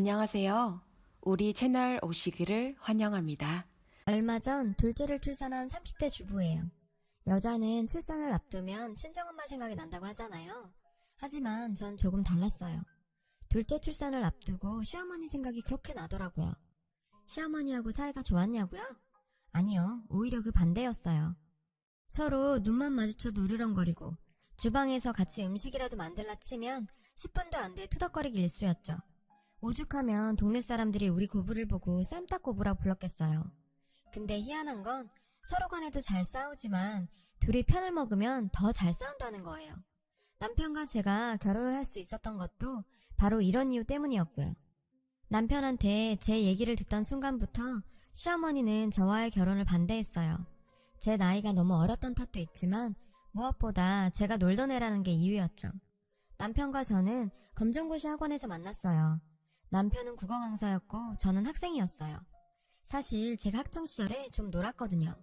안녕하세요. 우리 채널 오시기를 환영합니다. 얼마 전 둘째를 출산한 30대 주부예요. 여자는 출산을 앞두면 친정엄마 생각이 난다고 하잖아요. 하지만 전 조금 달랐어요. 둘째 출산을 앞두고 시어머니 생각이 그렇게 나더라고요. 시어머니하고 사이가 좋았냐고요? 아니요, 오히려 그 반대였어요. 서로 눈만 마주쳐도 으르렁거리고 주방에서 같이 음식이라도 만들라 치면 10분도 안 돼 투닥거리기 일쑤였죠. 오죽하면 동네 사람들이 우리 고부를 보고 쌈딱고부라 불렀겠어요. 근데 희한한 건 서로 간에도 잘 싸우지만 둘이 편을 먹으면 더 잘 싸운다는 거예요. 남편과 제가 결혼을 할 수 있었던 것도 바로 이런 이유 때문이었고요. 남편한테 제 얘기를 듣던 순간부터 시어머니는 저와의 결혼을 반대했어요. 제 나이가 너무 어렸던 탓도 있지만 무엇보다 제가 놀던 애라는 게 이유였죠. 남편과 저는 검정고시 학원에서 만났어요. 남편은 국어 강사였고 저는 학생이었어요. 사실 제가 학창시절에 좀 놀았거든요.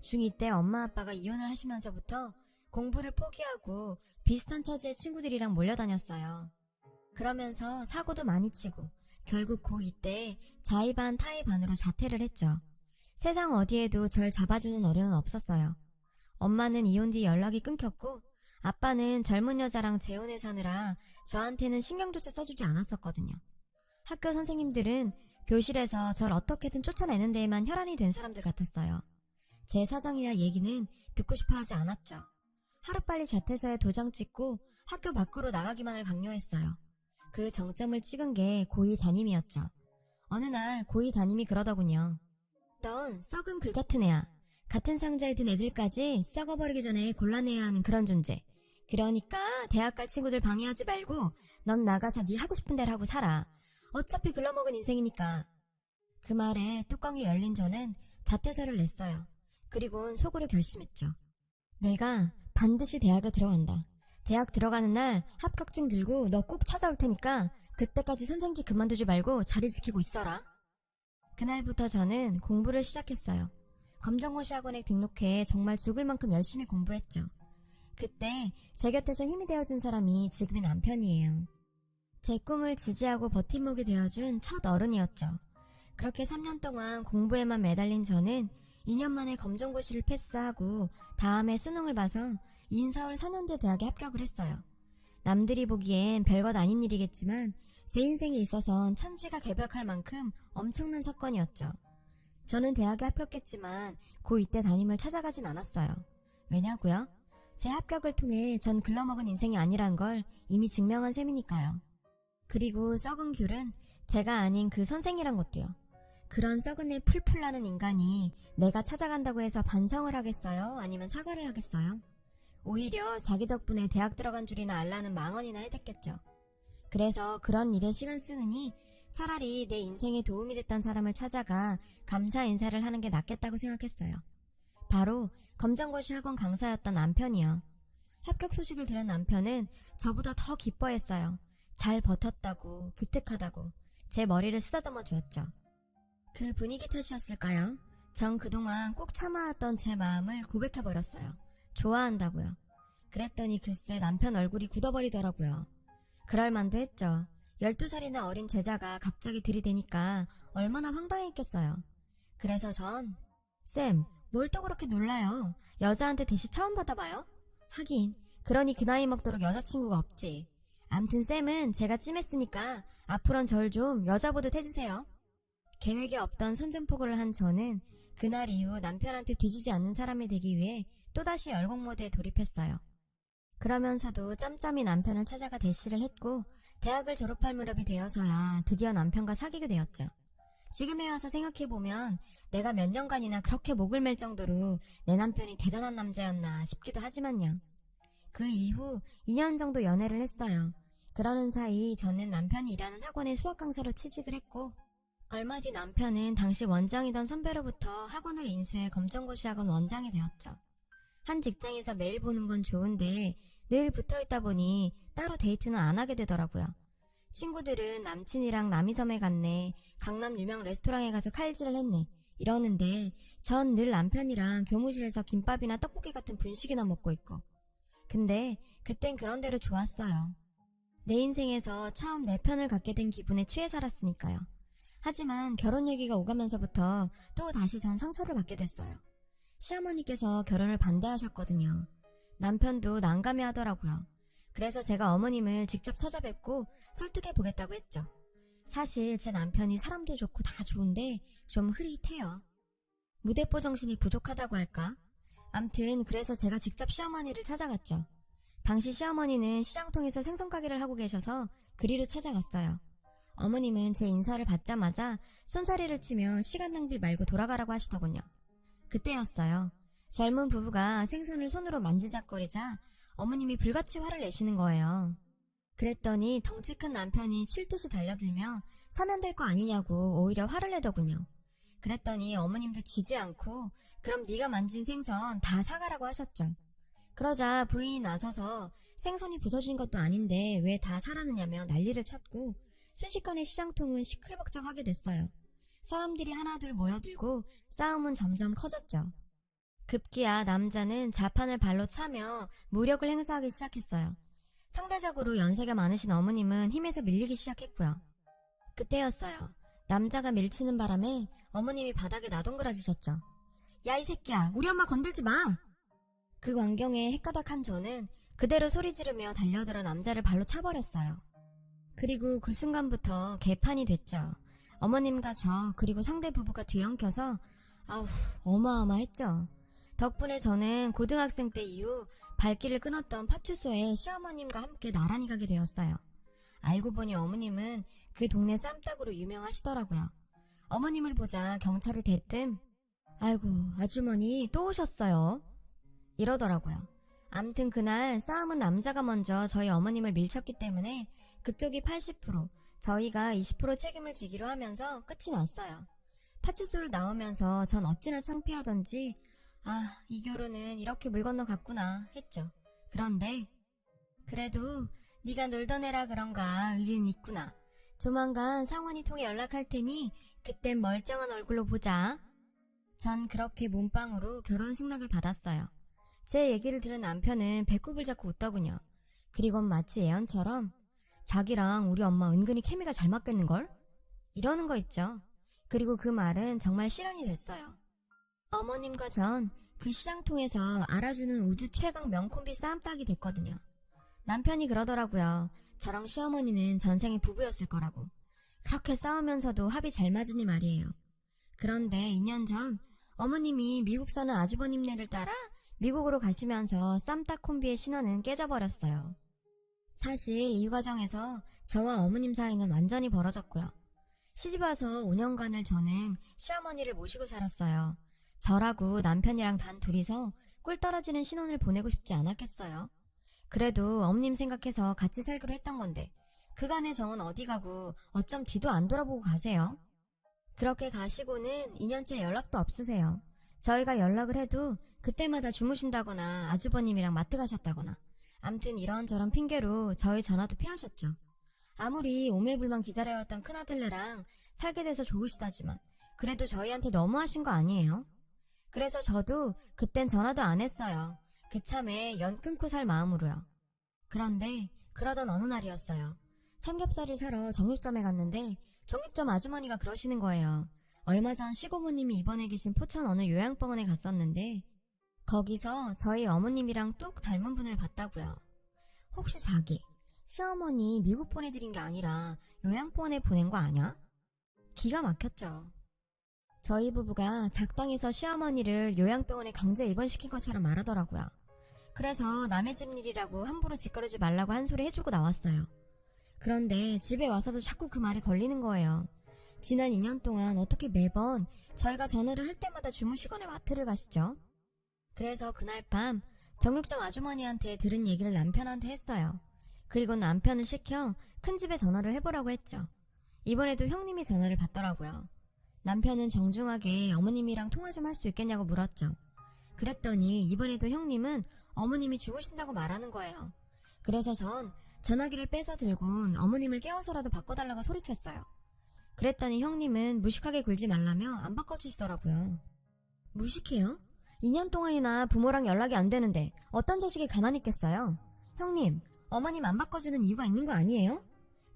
중2 때 엄마 아빠가 이혼을 하시면서부터 공부를 포기하고 비슷한 처지의 친구들이랑 몰려다녔어요. 그러면서 사고도 많이 치고 결국 고2 때 자의반 타의반으로 자퇴를 했죠. 세상 어디에도 절 잡아주는 어른은 없었어요. 엄마는 이혼 뒤 연락이 끊겼고 아빠는 젊은 여자랑 재혼해 사느라 저한테는 신경조차 써주지 않았었거든요. 학교 선생님들은 교실에서 절 어떻게든 쫓아내는 데에만 혈안이 된 사람들 같았어요. 제 사정이나 얘기는 듣고 싶어 하지 않았죠. 하루빨리 자퇴서에 도장 찍고 학교 밖으로 나가기만을 강요했어요. 그 정점을 찍은 게 고2 담임이었죠. 어느 날 고2 담임이 그러더군요. 넌 썩은 글 같은 애야. 같은 상자에 든 애들까지 썩어버리기 전에 골라내야 하는 그런 존재. 그러니까 대학 갈 친구들 방해하지 말고 넌 나가서 네 하고 싶은 대로 하고 살아. 어차피 글러먹은 인생이니까. 그 말에 뚜껑이 열린 저는 자퇴서를 냈어요. 그리고는 속으로 결심했죠. 내가 반드시 대학에 들어간다. 대학 들어가는 날 합격증 들고 너 꼭 찾아올 테니까 그때까지 선생직 그만두지 말고 자리 지키고 있어라. 그날부터 저는 공부를 시작했어요. 검정고시 학원에 등록해 정말 죽을 만큼 열심히 공부했죠. 그때 제 곁에서 힘이 되어준 사람이 지금의 남편이에요. 제 꿈을 지지하고 버팀목이 되어준 첫 어른이었죠. 그렇게 3년 동안 공부에만 매달린 저는 2년 만에 검정고시를 패스하고 다음에 수능을 봐서 인서울 4년제 대학에 합격을 했어요. 남들이 보기엔 별것 아닌 일이겠지만 제 인생에 있어선 천지가 개벽할 만큼 엄청난 사건이었죠. 저는 대학에 합격했지만 고2 때 담임을 찾아가진 않았어요. 왜냐고요? 제 합격을 통해 전 글러먹은 인생이 아니란 걸 이미 증명한 셈이니까요. 그리고 썩은 귤은 제가 아닌 그 선생이란 것도요. 그런 썩은 애 풀풀 나는 인간이 내가 찾아간다고 해서 반성을 하겠어요? 아니면 사과를 하겠어요? 오히려 자기 덕분에 대학 들어간 줄이나 알라는 망언이나 해댔겠죠. 그래서 그런 일에 시간 쓰느니 차라리 내 인생에 도움이 됐던 사람을 찾아가 감사 인사를 하는 게 낫겠다고 생각했어요. 바로 검정고시 학원 강사였던 남편이요. 합격 소식을 들은 남편은 저보다 더 기뻐했어요. 잘 버텼다고, 기특하다고 제 머리를 쓰다듬어 주었죠. 그 분위기 탓이었을까요? 전 그동안 꼭 참아왔던 제 마음을 고백해버렸어요. 좋아한다고요. 그랬더니 글쎄 남편 얼굴이 굳어버리더라고요. 그럴만도 했죠. 12살이나 어린 제자가 갑자기 들이대니까 얼마나 황당했겠어요. 그래서 전 쌤, 뭘 또 그렇게 놀라요? 여자한테 대시 처음 받아봐요? 하긴 그러니 그 나이 먹도록 여자친구가 없지. 암튼 쌤은 제가 찜했으니까 앞으론 절 좀 여자 보듯 해주세요. 계획에 없던 선전포고를 한 저는 그날 이후 남편한테 뒤지지 않는 사람이 되기 위해 또다시 열공 모드에 돌입했어요. 그러면서도 짬짬이 남편을 찾아가 대시를 했고 대학을 졸업할 무렵이 되어서야 드디어 남편과 사귀게 되었죠. 지금에 와서 생각해보면 내가 몇 년간이나 그렇게 목을 맬 정도로 내 남편이 대단한 남자였나 싶기도 하지만요. 그 이후 2년 정도 연애를 했어요. 그러는 사이 저는 남편이 일하는 학원에 수학 강사로 취직을 했고 얼마 뒤 남편은 당시 원장이던 선배로부터 학원을 인수해 검정고시 학원 원장이 되었죠. 한 직장에서 매일 보는 건 좋은데 늘 붙어있다 보니 따로 데이트는 안 하게 되더라고요. 친구들은 남친이랑 남이섬에 갔네, 강남 유명 레스토랑에 가서 칼질을 했네 이러는데 전 늘 남편이랑 교무실에서 김밥이나 떡볶이 같은 분식이나 먹고 있고. 근데 그땐 그런 대로 좋았어요. 내 인생에서 처음 내 편을 갖게 된 기분에 취해 살았으니까요. 하지만 결혼 얘기가 오가면서부터 또 다시 전 상처를 받게 됐어요. 시어머니께서 결혼을 반대하셨거든요. 남편도 난감해 하더라고요. 그래서 제가 어머님을 직접 찾아뵙고 설득해 보겠다고 했죠. 사실 제 남편이 사람도 좋고 다 좋은데 좀 흐릿해요. 무대뽀 정신이 부족하다고 할까? 암튼 그래서 제가 직접 시어머니를 찾아갔죠. 당시 시어머니는 시장통에서 생선가게를 하고 계셔서 그리로 찾아갔어요. 어머님은 제 인사를 받자마자 손사래를 치며 시간 낭비 말고 돌아가라고 하시더군요. 그때였어요. 젊은 부부가 생선을 손으로 만지작거리자 어머님이 불같이 화를 내시는 거예요. 그랬더니 덩치 큰 남편이 칠듯이 달려들며 사면 될 거 아니냐고 오히려 화를 내더군요. 그랬더니 어머님도 지지 않고 그럼 네가 만진 생선 다 사가라고 하셨죠. 그러자 부인이 나서서 생선이 부서진 것도 아닌데 왜 다 사라느냐며 난리를 쳤고 순식간에 시장통은 시끌벅적하게 됐어요. 사람들이 하나둘 모여들고 싸움은 점점 커졌죠. 급기야 남자는 자판을 발로 차며 무력을 행사하기 시작했어요. 상대적으로 연세가 많으신 어머님은 힘에서 밀리기 시작했고요. 그때였어요. 남자가 밀치는 바람에 어머님이 바닥에 나동그라지셨죠. 야, 이 새끼야, 우리 엄마 건들지 마! 그 광경에 헷가닥한 저는 그대로 소리 지르며 달려들어 남자를 발로 차버렸어요. 그리고 그 순간부터 개판이 됐죠. 어머님과 저 그리고 상대 부부가 뒤엉켜서 아우 어마어마했죠. 덕분에 저는 고등학생 때 이후 발길을 끊었던 파출소에 시어머님과 함께 나란히 가게 되었어요. 알고 보니 어머님은 그 동네 쌈딱으로 유명하시더라고요. 어머님을 보자 경찰이 대뜸 아이고 아주머니 또 오셨어요 이러더라고요. 암튼 그날 싸움은 남자가 먼저 저희 어머님을 밀쳤기 때문에 그쪽이 80%, 저희가 20% 책임을 지기로 하면서 끝이 났어요. 파출소를 나오면서 전 어찌나 창피하던지 아, 이 결혼은 이렇게 물 건너갔구나 했죠. 그런데 그래도 네가 놀던 애라 그런가 의리는 있구나. 조만간 상원이 통해 연락할 테니 그땐 멀쩡한 얼굴로 보자. 전 그렇게 몸빵으로 결혼 승낙을 받았어요. 제 얘기를 들은 남편은 배꼽을 잡고 웃더군요. 그리곤 마치 예언처럼 자기랑 우리 엄마 은근히 케미가 잘 맞겠는걸? 이러는 거 있죠. 그리고 그 말은 정말 실현이 됐어요. 어머님과 전 그 시장통에서 알아주는 우주 최강 명콤비 싸움딱이 됐거든요. 남편이 그러더라고요. 저랑 시어머니는 전생에 부부였을 거라고. 그렇게 싸우면서도 합이 잘 맞으니 말이에요. 그런데 2년 전 어머님이 미국 사는 아주버님네를 따라 미국으로 가시면서 쌈딱 콤비의 신화는 깨져버렸어요. 사실 이 과정에서 저와 어머님 사이는 완전히 벌어졌고요. 시집와서 5년간을 저는 시어머니를 모시고 살았어요. 저라고 남편이랑 단 둘이서 꿀 떨어지는 신혼을 보내고 싶지 않았겠어요. 그래도 어머님 생각해서 같이 살기로 했던 건데 그간의 정은 어디 가고 어쩜 뒤도 안 돌아보고 가세요? 그렇게 가시고는 2년째 연락도 없으세요. 저희가 연락을 해도 그때마다 주무신다거나 아주버님이랑 마트 가셨다거나 암튼 이런저런 핑계로 저희 전화도 피하셨죠. 아무리 오매불만 기다려왔던 큰아들네랑 살게 돼서 좋으시다지만 그래도 저희한테 너무하신 거 아니에요? 그래서 저도 그땐 전화도 안 했어요. 그참에 연 끊고 살 마음으로요. 그런데 그러던 어느 날이었어요. 삼겹살을 사러 정육점에 갔는데 정육점 아주머니가 그러시는 거예요. 얼마 전 시고모님이 입원해 계신 포천 어느 요양병원에 갔었는데 거기서 저희 어머님이랑 뚝 닮은 분을 봤다고요. 혹시 자기 시어머니 미국 보내드린 게 아니라 요양병원에 보낸 거 아냐? 기가 막혔죠. 저희 부부가 작당에서 시어머니를 요양병원에 강제 입원시킨 것처럼 말하더라고요. 그래서 남의 집 일이라고 함부로 짓거리지 말라고 한 소리 해주고 나왔어요. 그런데 집에 와서도 자꾸 그 말이 걸리는 거예요. 지난 2년 동안 어떻게 매번 저희가 전화를 할 때마다 주무시거나 마트를 가시죠? 그래서 그날 밤 정육점 아주머니한테 들은 얘기를 남편한테 했어요. 그리고 남편을 시켜 큰 집에 전화를 해보라고 했죠. 이번에도 형님이 전화를 받더라고요. 남편은 정중하게 어머님이랑 통화 좀 할 수 있겠냐고 물었죠. 그랬더니 이번에도 형님은 어머님이 죽으신다고 말하는 거예요. 그래서 전 전화기를 빼서 들고 어머님을 깨워서라도 바꿔달라고 소리쳤어요. 그랬더니 형님은 무식하게 굴지 말라며 안 바꿔주시더라고요. 무식해요? 2년 동안이나 부모랑 연락이 안 되는데 어떤 자식이 가만히 있겠어요? 형님, 어머님 안 바꿔주는 이유가 있는 거 아니에요?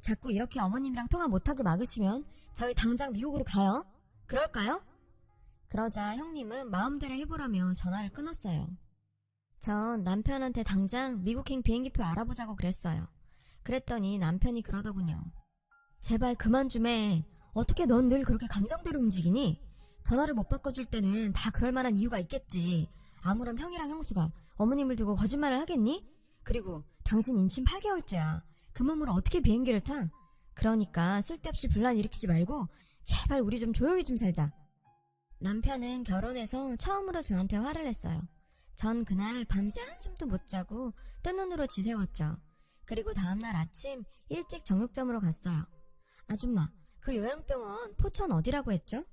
자꾸 이렇게 어머님이랑 통화 못하게 막으시면 저희 당장 미국으로 가요. 그럴까요? 그러자 형님은 마음대로 해보라며 전화를 끊었어요. 전 남편한테 당장 미국행 비행기표 알아보자고 그랬어요. 그랬더니 남편이 그러더군요. 제발 그만 좀 해. 어떻게 넌 늘 그렇게 감정대로 움직이니? 전화를 못 바꿔줄 때는 다 그럴 만한 이유가 있겠지. 아무런 형이랑 형수가 어머님을 두고 거짓말을 하겠니? 그리고 당신 임신 8개월째야. 그 몸으로 어떻게 비행기를 타? 그러니까 쓸데없이 분란 일으키지 말고 제발 우리 좀 조용히 좀 살자. 남편은 결혼해서 처음으로 저한테 화를 냈어요. 전 그날 밤새 한숨도 못 자고 뜬 눈으로 지새웠죠. 그리고 다음날 아침 일찍 정육점으로 갔어요. 아줌마, 그 요양병원 포천 어디라고 했죠?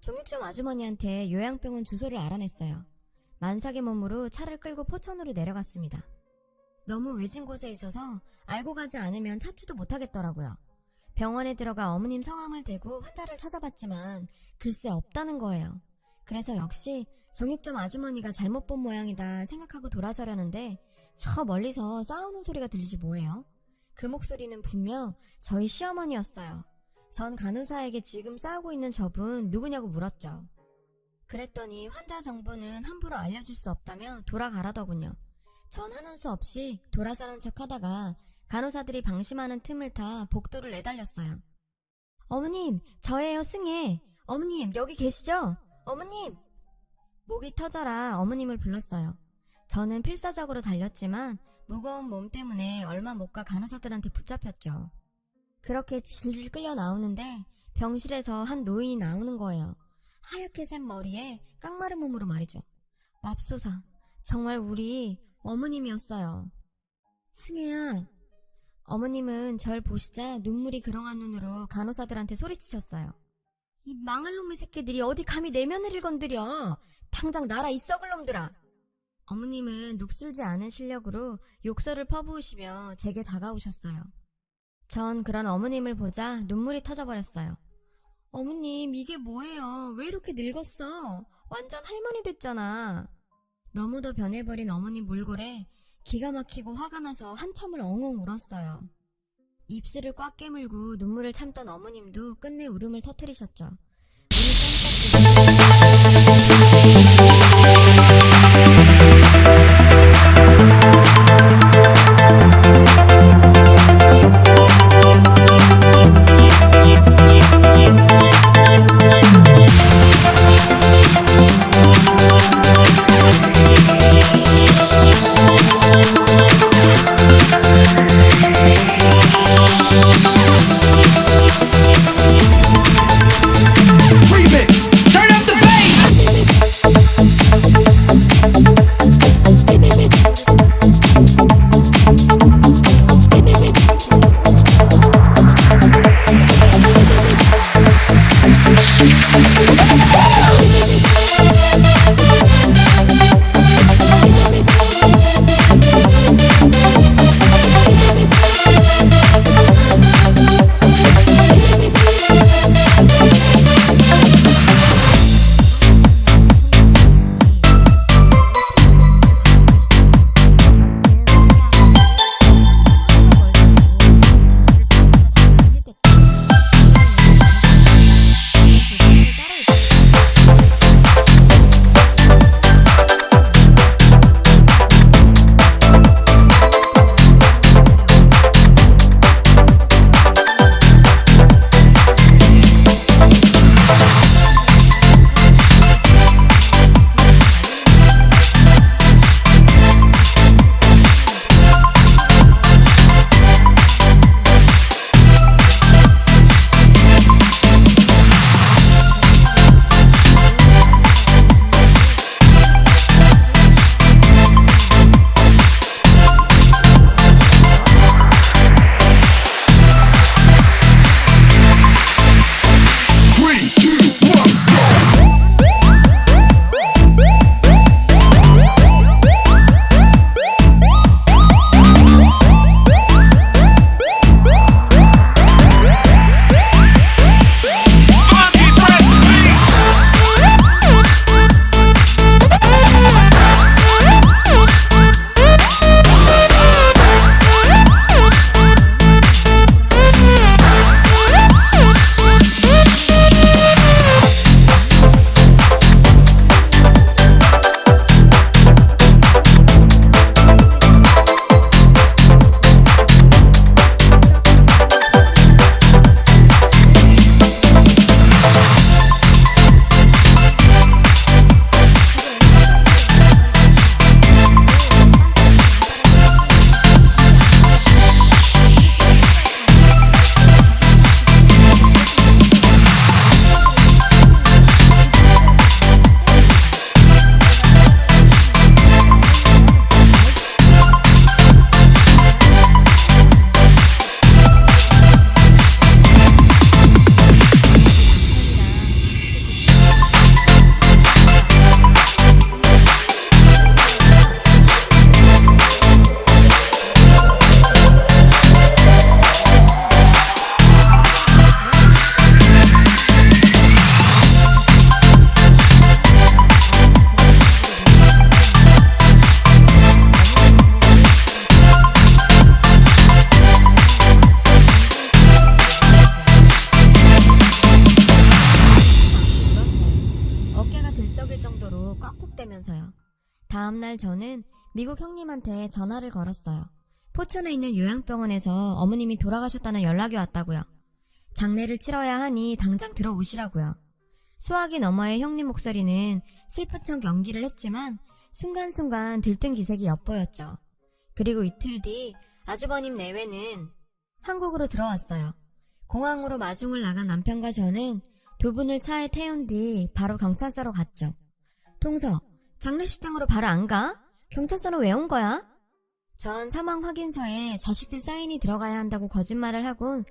정육점 아주머니한테 요양병원 주소를 알아냈어요. 만삭의 몸으로 차를 끌고 포천으로 내려갔습니다. 너무 외진 곳에 있어서 알고 가지 않으면 찾지도 못하겠더라고요. 병원에 들어가 어머님 성함을 대고 환자를 찾아봤지만 글쎄 없다는 거예요. 그래서 역시 정육점 아주머니가 잘못 본 모양이다 생각하고 돌아서려는데 저 멀리서 싸우는 소리가 들리지 뭐예요. 그 목소리는 분명 저희 시어머니였어요. 전 간호사에게 지금 싸우고 있는 저분 누구냐고 물었죠. 그랬더니 환자 정보는 함부로 알려줄 수 없다며 돌아가라더군요. 전 하는 수 없이 돌아서는 척 하다가 간호사들이 방심하는 틈을 타 복도를 내달렸어요. 어머님, 저예요, 승혜. 어머님, 여기 계시죠? 어머님! 목이 터져라 어머님을 불렀어요. 저는 필사적으로 달렸지만 무거운 몸 때문에 얼마 못 가 간호사들한테 붙잡혔죠. 그렇게 질질 끌려 나오는데 병실에서 한 노인이 나오는 거예요. 하얗게 샌 머리에 깡마른 몸으로 말이죠. 맙소사, 정말 우리 어머님이었어요. 승혜야. 어머님은 절 보시자 눈물이 그렁한 눈으로 간호사들한테 소리치셨어요. 이 망할 놈의 새끼들이 어디 감히 내며느리를 건드려. 당장 나라 이 썩을 놈들아. 어머님은 녹슬지 않은 실력으로 욕설을 퍼부으시며 제게 다가오셨어요. 전 그런 어머님을 보자 눈물이 터져버렸어요. 어머님, 이게 뭐예요? 왜 이렇게 늙었어? 완전 할머니 됐잖아. 너무도 변해버린 어머님 몰골에 기가 막히고 화가 나서 한참을 엉엉 울었어요. 입술을 꽉 깨물고 눈물을 참던 어머님도 끝내 울음을 터뜨리셨죠. 보면서요. 다음날 저는 미국 형님한테 전화를 걸었어요. 포천에 있는 요양병원에서 어머님이 돌아가셨다는 연락이 왔다고요. 장례를 치러야 하니 당장 들어오시라고요. 수화기 너머의 형님 목소리는 슬픈 척 연기를 했지만 순간순간 들뜬 기색이 엿보였죠. 그리고 이틀 뒤 아주버님 내외는 한국으로 들어왔어요. 공항으로 마중을 나간 남편과 저는 두 분을 차에 태운 뒤 바로 경찰서로 갔죠. 동서, 장례식장으로 바로 안 가? 경찰서는 왜 온 거야? 전 사망 확인서에 자식들 사인이 들어가야 한다고 거짓말을 하곤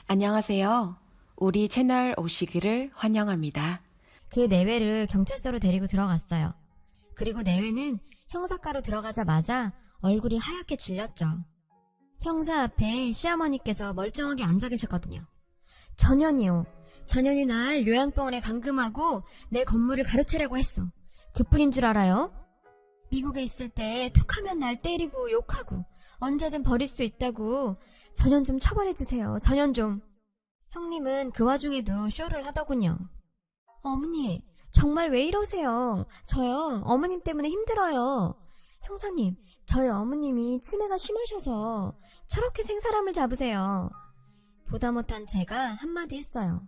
안녕하세요. 우리 채널 오시기를 환영합니다. 그 내외를 경찰서로 데리고 들어갔어요. 그리고 내외는 형사과로 들어가자마자 얼굴이 하얗게 질렸죠. 형사 앞에 시어머니께서 멀쩡하게 앉아 계셨거든요. 전현이요. 전현이 날 요양병원에 감금하고 내 건물을 가로채려고 했어. 그뿐인 줄 알아요? 미국에 있을 때 툭하면 날 때리고 욕하고 언제든 버릴 수 있다고. 전현 좀 처벌해주세요. 전현 좀. 형님은 그 와중에도 쇼를 하더군요. 어머니, 정말 왜 이러세요? 저요, 어머님 때문에 힘들어요. 형사님, 저희 어머님이 치매가 심하셔서 저렇게 생사람을 잡으세요. 보다 못한 제가 한마디 했어요.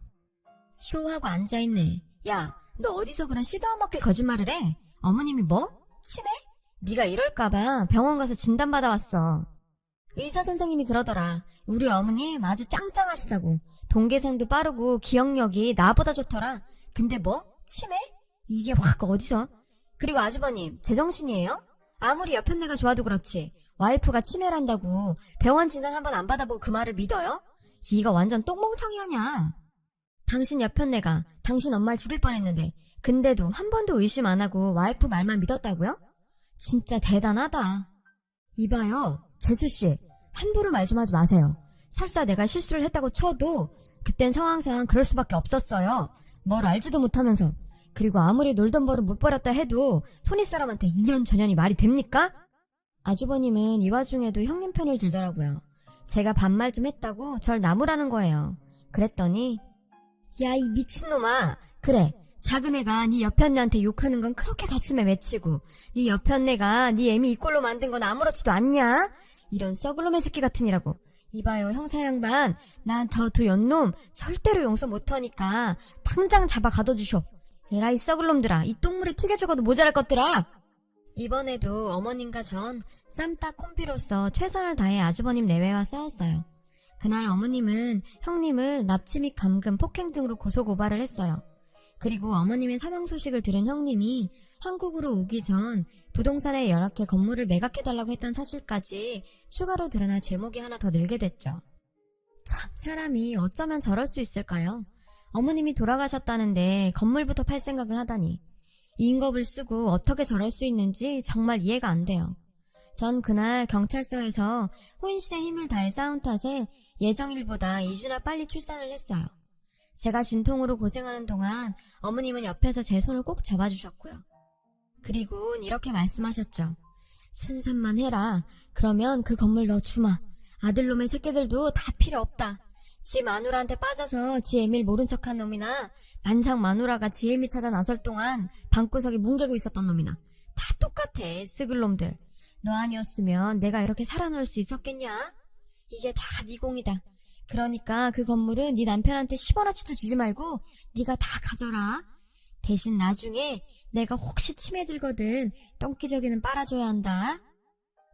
쇼하고 앉아있네. 야, 너 어디서 그런 씨도 안 먹힐 거짓말을 해? 어머님이 뭐? 치매? 네가 이럴까봐 병원 가서 진단받아 왔어. 의사 선생님이 그러더라. 우리 어머님 아주 짱짱하시다고. 동계산도 빠르고 기억력이 나보다 좋더라. 근데 뭐? 치매? 이게 확 어디서? 그리고 아주버님, 제정신이에요? 아무리 여편네가 좋아도 그렇지. 와이프가 치매란다고 병원 진단 한번 안 받아보고 그 말을 믿어요? 이거 완전 똥멍청이 아냐. 당신 여편네가 당신 엄마를 죽일 뻔했는데 근데도 한 번도 의심 안 하고 와이프 말만 믿었다고요? 진짜 대단하다. 이봐요, 재수씨, 함부로 말 좀 하지 마세요. 설사 내가 실수를 했다고 쳐도 그땐 상황상 그럴 수밖에 없었어요. 뭘 알지도 못하면서. 그리고 아무리 놀던 버릇 못 버렸다 해도 손윗사람한테 2년 전년이 말이 됩니까? 아주버님은 이 와중에도 형님 편을 들더라고요. 제가 반말 좀 했다고 절 나무라는 거예요. 그랬더니 야, 이 미친놈아. 그래, 작은 애가 네 여편네한테 욕하는 건 그렇게 가슴에 맺히고 네 여편네가 네 애미 이 꼴로 만든 건 아무렇지도 않냐? 이런 썩을놈의 새끼 같으니라고. 이봐요, 형사 양반, 난 저 두 연놈 절대로 용서 못하니까 당장 잡아 가둬주쇼. 에라이 썩을놈들아, 이 똥물에 튀겨 죽어도 모자랄 것들아. 이번에도 어머님과 전 쌈딱 콤비로서 최선을 다해 아주버님 내외와 싸웠어요. 그날 어머님은 형님을 납치 및 감금, 폭행 등으로 고소고발을 했어요. 그리고 어머님의 사망 소식을 들은 형님이 한국으로 오기 전 부동산에 여러 개 건물을 매각해달라고 했던 사실까지 추가로 드러나 죄목이 하나 더 늘게 됐죠. 참, 사람이 어쩌면 저럴 수 있을까요? 어머님이 돌아가셨다는데 건물부터 팔 생각을 하다니. 인겁을 쓰고 어떻게 저럴 수 있는지 정말 이해가 안 돼요. 전 그날 경찰서에서 혼신의 힘을 다해 싸운 탓에 예정일보다 2주나 빨리 출산을 했어요. 제가 진통으로 고생하는 동안 어머님은 옆에서 제 손을 꼭 잡아주셨고요. 그리고 이렇게 말씀하셨죠. 순산만 해라. 그러면 그 건물 너 주마. 아들놈의 새끼들도 다 필요 없다. 지 마누라한테 빠져서 지 애밀 모른 척한 놈이나 만상 마누라가 지 애미 찾아 나설 동안 방구석에 뭉개고 있었던 놈이나 다 똑같아, 쓰글 놈들. 너 아니었으면 내가 이렇게 살아남을 수 있었겠냐? 이게 다 네 공이다. 그러니까 그 건물은 네 남편한테 10원어치도 주지 말고 네가 다 가져라. 대신 나중에 내가 혹시 치매 들거든 똥기저귀는 빨아줘야 한다.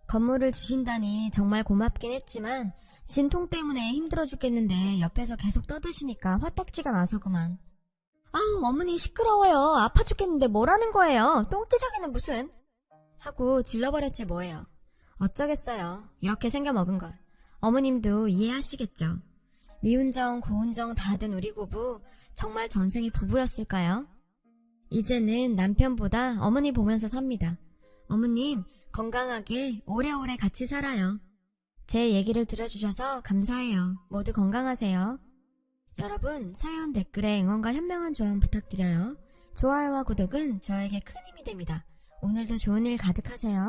건물을 주신다니 정말 고맙긴 했지만 진통 때문에 힘들어 죽겠는데 옆에서 계속 떠드시니까 화딱지가 나서 그만. 아우, 어머니 시끄러워요. 아파 죽겠는데 뭐라는 거예요. 똥기저귀는 무슨. 하고 질러버렸지 뭐예요. 어쩌겠어요. 이렇게 생겨먹은 걸. 어머님도 이해하시겠죠. 미운정 고운정 다 든 우리 고부 정말 전생에 부부였을까요? 이제는 남편보다 어머니 보면서 삽니다. 어머님 건강하게 오래오래 같이 살아요. 제 얘기를 들어주셔서 감사해요. 모두 건강하세요. 여러분, 사연 댓글에 응원과 현명한 조언 부탁드려요. 좋아요와 구독은 저에게 큰 힘이 됩니다. 오늘도 좋은 일 가득하세요.